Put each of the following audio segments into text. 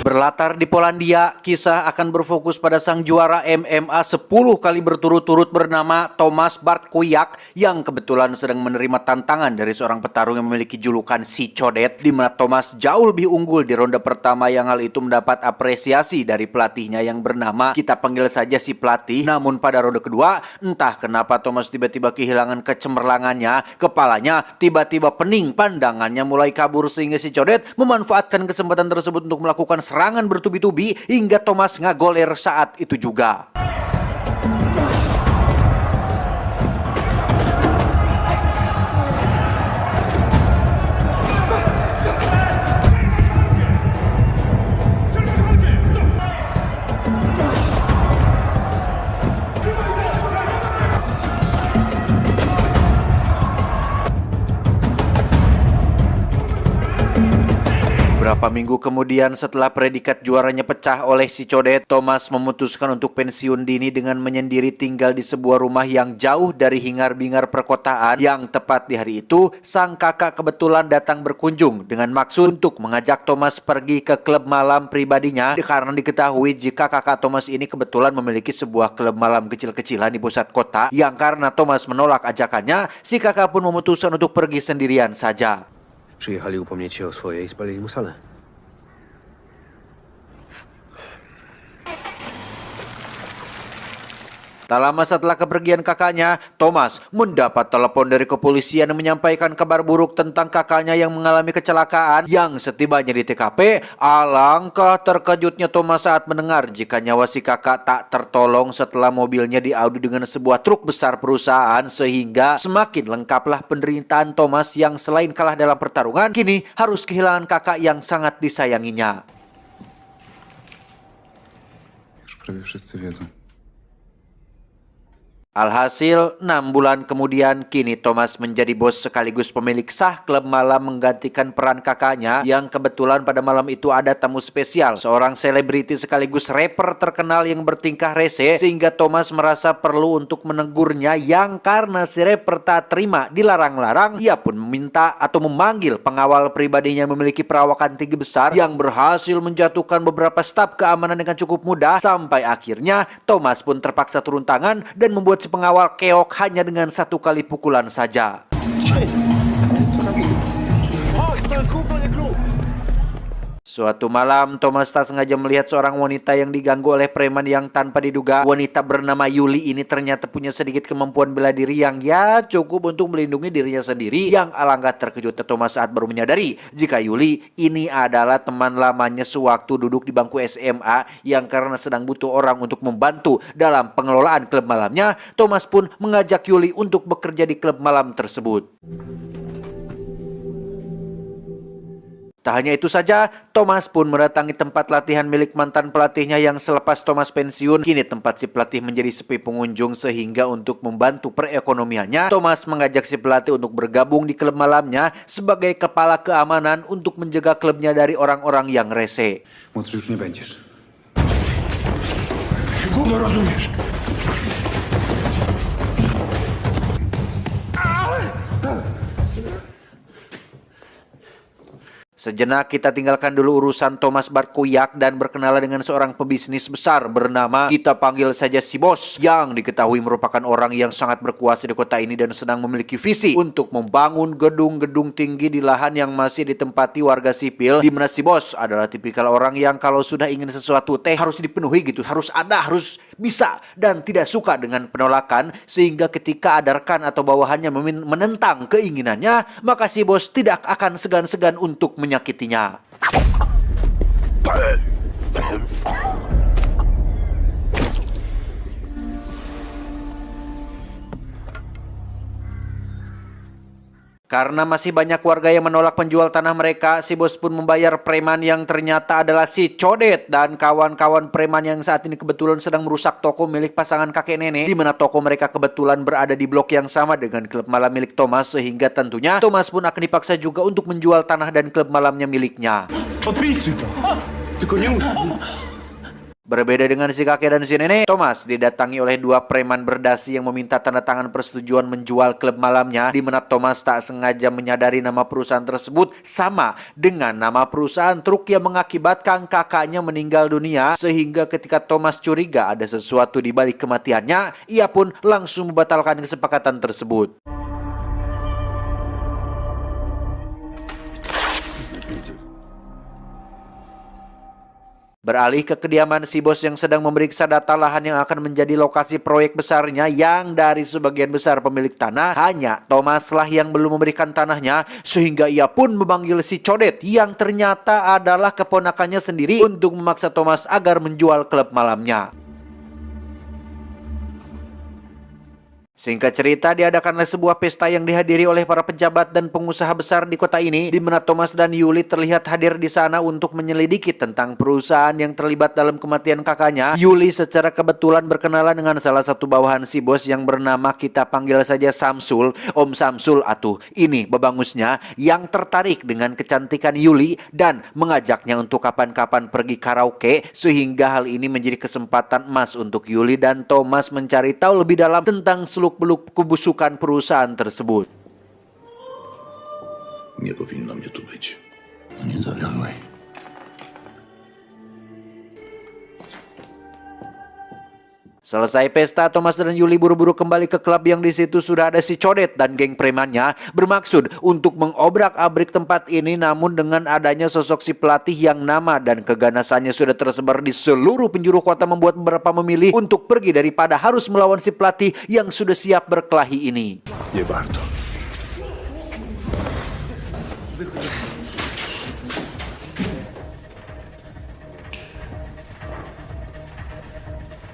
Berlatar di Polandia, kisah akan berfokus pada sang juara MMA 10 kali berturut-turut bernama Tomasz Bartkowiak yang kebetulan sedang menerima tantangan dari seorang petarung yang memiliki julukan si Codet, di mana Tomasz jauh lebih unggul di ronde pertama yang hal itu mendapat apresiasi dari pelatihnya yang bernama, kita panggil saja si pelatih. Namun pada ronde kedua, entah kenapa Tomasz tiba-tiba kehilangan kecemerlangannya, kepalanya tiba-tiba pening, pandangannya mulai kabur sehingga si Codet memanfaatkan kesempatan tersebut untuk melakukan serangan bertubi-tubi hingga Tomasz ngagoler saat itu juga. Beberapa minggu kemudian setelah predikat juaranya pecah oleh si Codet, Tomasz memutuskan untuk pensiun dini dengan menyendiri tinggal di sebuah rumah yang jauh dari hingar-bingar perkotaan. Yang tepat di hari itu, sang kakak kebetulan datang berkunjung dengan maksud untuk mengajak Tomasz pergi ke klub malam pribadinya, karena diketahui jika kakak Tomasz ini kebetulan memiliki sebuah klub malam kecil-kecilan di pusat kota. Yang karena Tomasz menolak ajakannya, si kakak pun memutuskan untuk pergi sendirian saja. Przyjechali upomnieć się o swoje i spalili mu salę. Tak lama setelah kepergian kakaknya, Tomasz mendapat telepon dari kepolisian yang menyampaikan kabar buruk tentang kakaknya yang mengalami kecelakaan. Yang setibanya di TKP, alangkah terkejutnya Tomasz saat mendengar jika nyawa si kakak tak tertolong setelah mobilnya diadu dengan sebuah truk besar perusahaan, sehingga semakin lengkaplah penderitaan Tomasz yang selain kalah dalam pertarungan, kini harus kehilangan kakak yang sangat disayanginya. Już prawie wszyscy wiedzą. Alhasil, 6 bulan kemudian, kini Tomasz menjadi bos sekaligus pemilik sah klub malam menggantikan peran kakaknya yang kebetulan pada malam itu ada tamu spesial, seorang selebriti sekaligus rapper terkenal yang bertingkah rese, sehingga Tomasz merasa perlu untuk menegurnya. Yang karena si rapper tak terima dilarang-larang, ia pun meminta atau memanggil pengawal pribadinya yang memiliki perawakan tinggi besar yang berhasil menjatuhkan beberapa staf keamanan dengan cukup mudah, sampai akhirnya Tomasz pun terpaksa turun tangan dan membuat si pengawal keok hanya dengan 1 kali pukulan saja. Suatu malam, Tomasz tak sengaja melihat seorang wanita yang diganggu oleh preman yang tanpa diduga. Wanita bernama Yuli ini ternyata punya sedikit kemampuan bela diri yang ya cukup untuk melindungi dirinya sendiri. Yang alangkah terkejutnya Tomasz saat baru menyadari jika Yuli ini adalah teman lamanya sewaktu duduk di bangku SMA, yang karena sedang butuh orang untuk membantu dalam pengelolaan klub malamnya, Tomasz pun mengajak Yuli untuk bekerja di klub malam tersebut. Tak hanya itu saja, Tomasz pun mendatangi tempat latihan milik mantan pelatihnya yang selepas Tomasz pensiun, kini tempat si pelatih menjadi sepi pengunjung, sehingga untuk membantu perekonomiannya, Tomasz mengajak si pelatih untuk bergabung di klub malamnya sebagai kepala keamanan untuk menjaga klubnya dari orang-orang yang rese. Młodszy już nie będziesz. Gówno rozumiesz? Sejenak kita tinggalkan dulu urusan Tomasz Bartkowiak dan berkenalan dengan seorang pebisnis besar bernama, kita panggil saja si Bos, yang diketahui merupakan orang yang sangat berkuasa di kota ini dan sedang memiliki visi untuk membangun gedung-gedung tinggi di lahan yang masih ditempati warga sipil, di mana si Bos adalah tipikal orang yang kalau sudah ingin sesuatu harus dipenuhi gitu, harus ada, harus bisa, dan tidak suka dengan penolakan, sehingga ketika ada rekan atau bawahannya menentang keinginannya, maka si Bos tidak akan segan-segan untuk menyakitinya. Karena masih banyak warga yang menolak penjual tanah mereka, si Bos pun membayar preman yang ternyata adalah si Codet dan kawan-kawan preman yang saat ini kebetulan sedang merusak toko milik pasangan kakek nenek, di mana toko mereka kebetulan berada di blok yang sama dengan klub malam milik Tomasz, sehingga tentunya Tomasz pun akan dipaksa juga untuk menjual tanah dan klub malamnya miliknya. Podpisuj to! Tylko nie Berbeda dengan si kakek dan si nenek, Thomas didatangi oleh dua preman berdasi yang meminta tanda tangan persetujuan menjual klub malamnya, di mana Thomas tak sengaja menyadari nama perusahaan tersebut sama dengan nama perusahaan truk yang mengakibatkan kakaknya meninggal dunia, sehingga ketika Thomas curiga ada sesuatu di balik kematiannya, ia pun langsung membatalkan kesepakatan tersebut. Beralih ke kediaman si bos yang sedang memeriksa data lahan yang akan menjadi lokasi proyek besarnya, yang dari sebagian besar pemilik tanah hanya Thomas lah yang belum memberikan tanahnya, sehingga ia pun memanggil si Codet yang ternyata adalah keponakannya sendiri untuk memaksa Thomas agar menjual klub malamnya. Singkat cerita, diadakanlah sebuah pesta yang dihadiri oleh para pejabat dan pengusaha besar di kota ini, di mana Thomas dan Yuli terlihat hadir di sana untuk menyelidiki tentang perusahaan yang terlibat dalam kematian kakaknya. Yuli secara kebetulan berkenalan dengan salah satu bawahan si bos yang bernama, kita panggil saja Samsul, Om Samsul atuh. Ini babangusnya yang tertarik dengan kecantikan Yuli dan mengajaknya untuk kapan-kapan pergi karaoke, sehingga hal ini menjadi kesempatan emas untuk Yuli dan Thomas mencari tahu lebih dalam tentang seluk-beluk kebusukan perusahaan tersebut. Nie powinno mnie tu być. Nie zawiodłeś. Selesai pesta, Thomas dan Yuli buru-buru kembali ke klub yang di situ sudah ada si Codet dan geng premannya, bermaksud untuk mengobrak-abrik tempat ini. Namun dengan adanya sosok si pelatih yang nama dan keganasannya sudah tersebar di seluruh penjuru kota, membuat beberapa memilih untuk pergi daripada harus melawan si pelatih yang sudah siap berkelahi ini. Nie warto.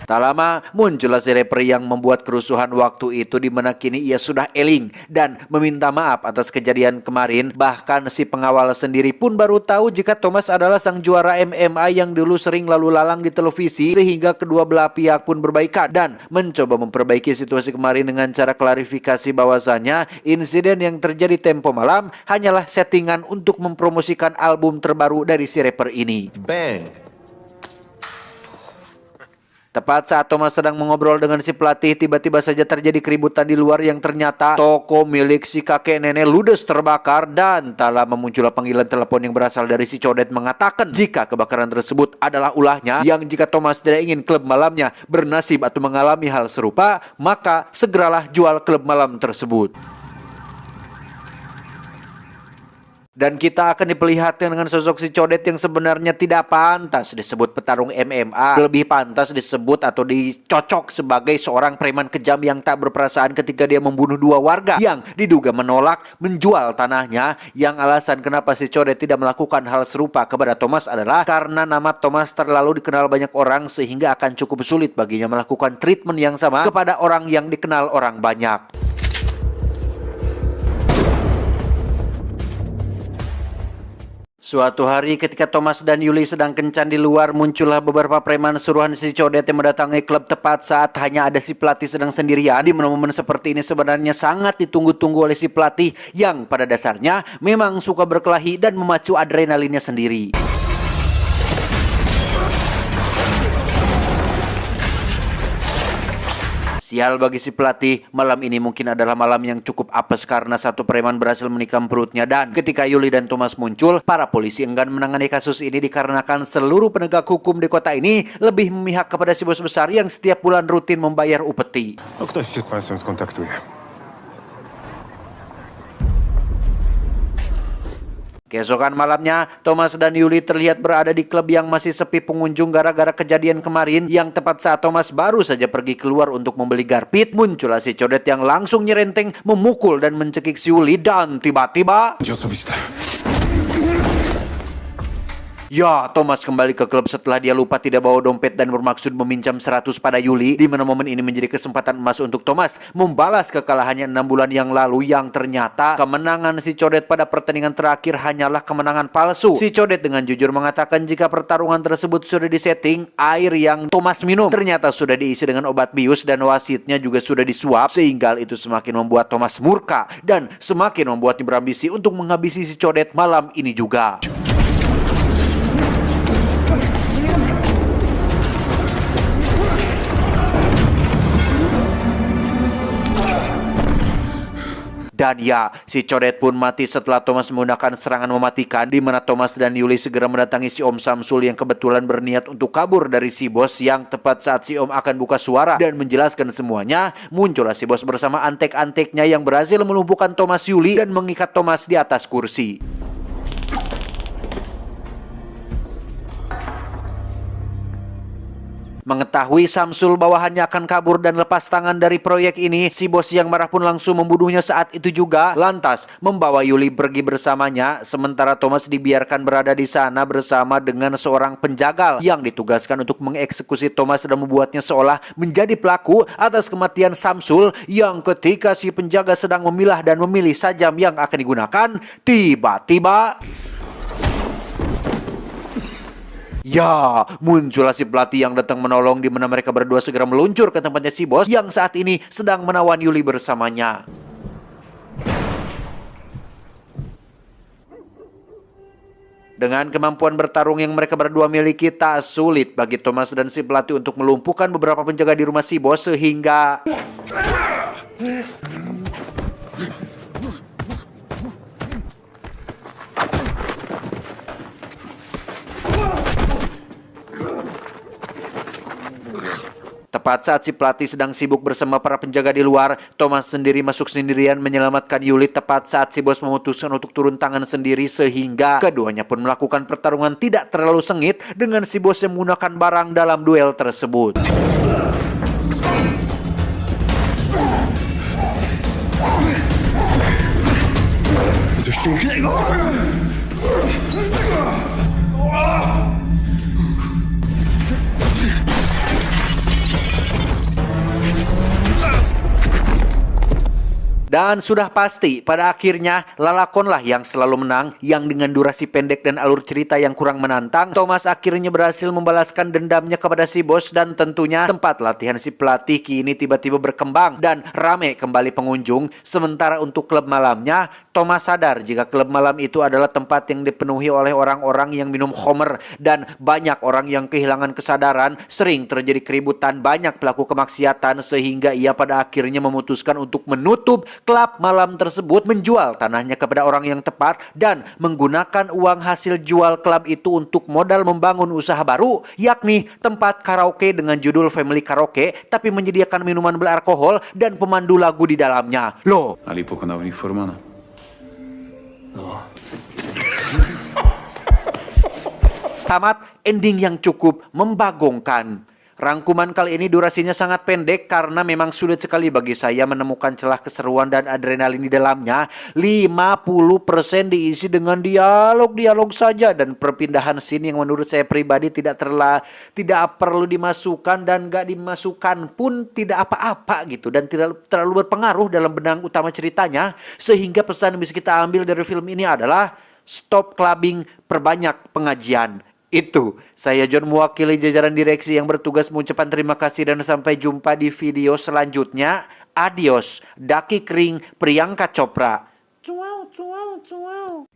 Tak lama muncullah si rapper yang membuat kerusuhan waktu itu, di mana kini ia sudah eling dan meminta maaf atas kejadian kemarin. Bahkan si pengawal sendiri pun baru tahu jika Thomas adalah sang juara MMA yang dulu sering lalu lalang di televisi, sehingga kedua belah pihak pun berbaikan dan mencoba memperbaiki situasi kemarin dengan cara klarifikasi bahwasanya insiden yang terjadi tempo malam hanyalah settingan untuk mempromosikan album terbaru dari si rapper ini. Bang. Tepat saat Thomas sedang mengobrol dengan si pelatih, tiba-tiba saja terjadi keributan di luar yang ternyata toko milik si kakek nenek ludes terbakar, dan tak lama muncullah panggilan telepon yang berasal dari si Codet mengatakan jika kebakaran tersebut adalah ulahnya, yang jika Thomas tidak ingin klub malamnya bernasib atau mengalami hal serupa, maka segeralah jual klub malam tersebut. Dan kita akan diperlihatkan dengan sosok si Codet yang sebenarnya tidak pantas disebut petarung MMA. Lebih pantas disebut atau dicocok sebagai seorang preman kejam yang tak berperasaan ketika dia membunuh dua warga yang diduga menolak menjual tanahnya. Yang alasan kenapa si Codet tidak melakukan hal serupa kepada Thomas adalah karena nama Thomas terlalu dikenal banyak orang, sehingga akan cukup sulit baginya melakukan treatment yang sama kepada orang yang dikenal orang banyak. Suatu hari ketika Thomas dan Yuli sedang kencan di luar, muncullah beberapa preman suruhan si Codet yang mendatangi klub tepat saat hanya ada si pelatih sedang sendirian. Di momen seperti ini sebenarnya sangat ditunggu-tunggu oleh si pelatih yang pada dasarnya memang suka berkelahi dan memacu adrenalinnya sendiri. Sial bagi si pelatih, malam ini mungkin adalah malam yang cukup apes karena satu preman berhasil menikam perutnya. Dan ketika Yuli dan Thomas muncul, para polisi enggan menangani kasus ini dikarenakan seluruh penegak hukum di kota ini lebih memihak kepada si bos besar yang setiap bulan rutin membayar upeti. No ktoś się z państwem skontaktuje. Keesokan malamnya, Thomas dan Yuli terlihat berada di klub yang masih sepi pengunjung gara-gara kejadian kemarin. Yang tepat saat Thomas baru saja pergi keluar untuk membeli garpit, muncullah si Codet yang langsung nyerenteng, memukul dan mencekik si Yuli, dan tiba-tiba Osobiste. ya, Thomas kembali ke klub setelah dia lupa tidak bawa dompet dan bermaksud meminjam 100 pada Yuli, di mana momen ini menjadi kesempatan emas untuk Thomas membalas kekalahannya 6 bulan yang lalu, yang ternyata kemenangan si Codet pada pertandingan terakhir hanyalah kemenangan palsu. Si Codet dengan jujur mengatakan jika pertarungan tersebut sudah disetting, air yang Thomas minum ternyata sudah diisi dengan obat bius dan wasitnya juga sudah disuap, sehingga hal itu semakin membuat Thomas murka dan semakin membuatnya berambisi untuk menghabisi si Codet malam ini juga. Dan ya, si codet pun mati setelah Thomas menggunakan serangan mematikan, di mana Thomas dan Yuli segera mendatangi si Om Samsul yang kebetulan berniat untuk kabur dari si bos. Yang tepat saat si Om akan buka suara dan menjelaskan semuanya, muncullah si bos bersama antek-anteknya yang berhasil melumpuhkan Thomas Yuli dan mengikat Thomas di atas kursi. Mengetahui Samsul bawahannya akan kabur dan lepas tangan dari proyek ini, si bos yang marah pun langsung membunuhnya saat itu juga. Lantas membawa Yuli pergi bersamanya, sementara Thomas dibiarkan berada di sana bersama dengan seorang penjagal yang ditugaskan untuk mengeksekusi Thomas dan membuatnya seolah menjadi pelaku atas kematian Samsul. Yang ketika si penjaga sedang memilah dan memilih sajam yang akan digunakan, tiba-tiba ya, muncullah si pelatih yang datang menolong, di mana mereka berdua segera meluncur ke tempatnya si bos yang saat ini sedang menawan Yuli bersamanya. Dengan kemampuan bertarung yang mereka berdua miliki, tak sulit bagi Thomas dan si pelatih untuk melumpuhkan beberapa penjaga di rumah si bos sehingga tepat saat si pelatih sedang sibuk bersama para penjaga di luar, Thomas sendiri masuk sendirian menyelamatkan Yuli tepat saat si bos memutuskan untuk turun tangan sendiri, sehingga keduanya pun melakukan pertarungan tidak terlalu sengit dengan si bos yang menggunakan barang dalam duel tersebut. Dan sudah pasti pada akhirnya lalakonlah yang selalu menang, yang dengan durasi pendek dan alur cerita yang kurang menantang, Thomas akhirnya berhasil membalaskan dendamnya kepada si bos, dan tentunya tempat latihan si pelatih kini tiba-tiba berkembang dan rame kembali pengunjung. Sementara untuk klub malamnya, Thomas sadar jika klub malam itu adalah tempat yang dipenuhi oleh orang-orang yang minum khamr dan banyak orang yang kehilangan kesadaran, sering terjadi keributan, banyak pelaku kemaksiatan, sehingga ia pada akhirnya memutuskan untuk menutup klub malam tersebut, menjual tanahnya kepada orang yang tepat dan menggunakan uang hasil jual klub itu untuk modal membangun usaha baru, yakni tempat karaoke dengan judul Family Karaoke, tapi menyediakan minuman beralkohol dan pemandu lagu di dalamnya. Loh, Ali pokonał Informana. tamat ending yang cukup membagongkan. Rangkuman kali ini durasinya sangat pendek karena memang sulit sekali bagi saya menemukan celah keseruan dan adrenalin di dalamnya. 50% diisi dengan dialog-dialog saja dan perpindahan scene yang menurut saya pribadi tidak perlu dimasukkan, dan gak dimasukkan pun tidak apa-apa gitu, dan tidak terlalu berpengaruh dalam benang utama ceritanya. Sehingga pesan yang bisa kita ambil dari film ini adalah stop clubbing, perbanyak pengajian. Itu, saya John mewakili jajaran direksi yang bertugas mengucapkan terima kasih dan sampai jumpa di video selanjutnya. Adios, Daki Kering, Priyanka Chopra. Cuau, cuau, cuau.